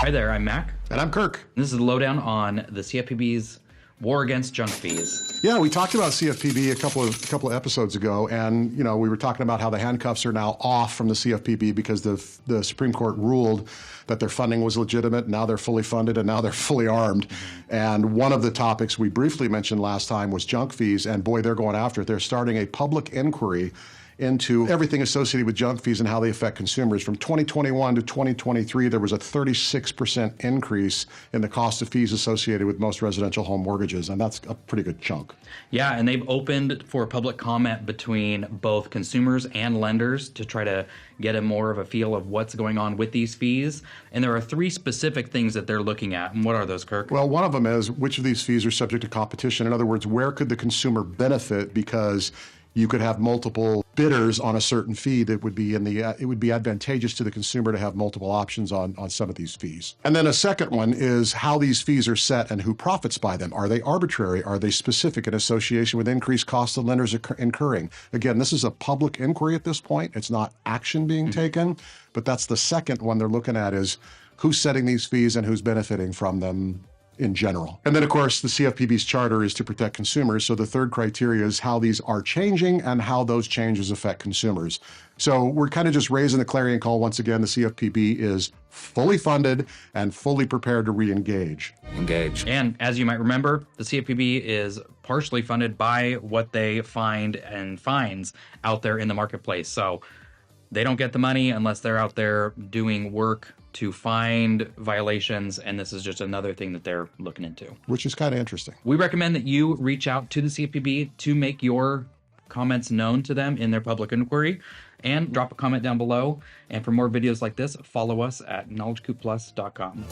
Hi there, I'm Mac. And I'm Kirk. This is the lowdown on the CFPB's war against junk fees. Yeah, we talked about CFPB a couple of episodes ago, and we were talking about how the handcuffs are now off from the CFPB because the Supreme Court ruled that their funding was legitimate. Now they're fully funded, and now they're fully armed. And one of the topics we briefly mentioned last time was junk fees, and boy, they're going after it. They're starting a public inquiry into everything associated with junk fees and how they affect consumers. From 2021 to 2023, there was a 36% increase in the cost of fees associated with most residential home mortgages, and that's a pretty good chunk. Yeah, and they've opened for public comment between both consumers and lenders to try to get a more of a feel of what's going on with these fees. And there are three specific things that they're looking at. And what are those, Kirk? Well, one of them is which of these fees are subject to competition. In other words, where could the consumer benefit because you could have multiple bidders on a certain fee that would be it would be advantageous to the consumer to have multiple options on some of these fees. And then a second one is how these fees are set and who profits by them. Are they arbitrary? Are they specific in association with increased costs that lenders are incurring? Again, this is a public inquiry at this point. It's not action being taken, but that's the second one they're looking at is who's setting these fees and who's benefiting from them in general. And then, of course, the CFPB's charter is to protect consumers. So the third criteria is how these are changing and how those changes affect consumers. So we're kind of just raising the clarion call once again. The CFPB is fully funded and fully prepared to re-engage. And as you might remember, the CFPB is partially funded by what they find and fines out there in the marketplace. So they don't get the money unless they're out there doing work to find violations, and this is just another thing that they're looking into. Which is kind of interesting. We recommend that you reach out to the CFPB to make your comments known to them in their public inquiry, and drop a comment down below. And for more videos like this, follow us at knowledgecoopplus.com.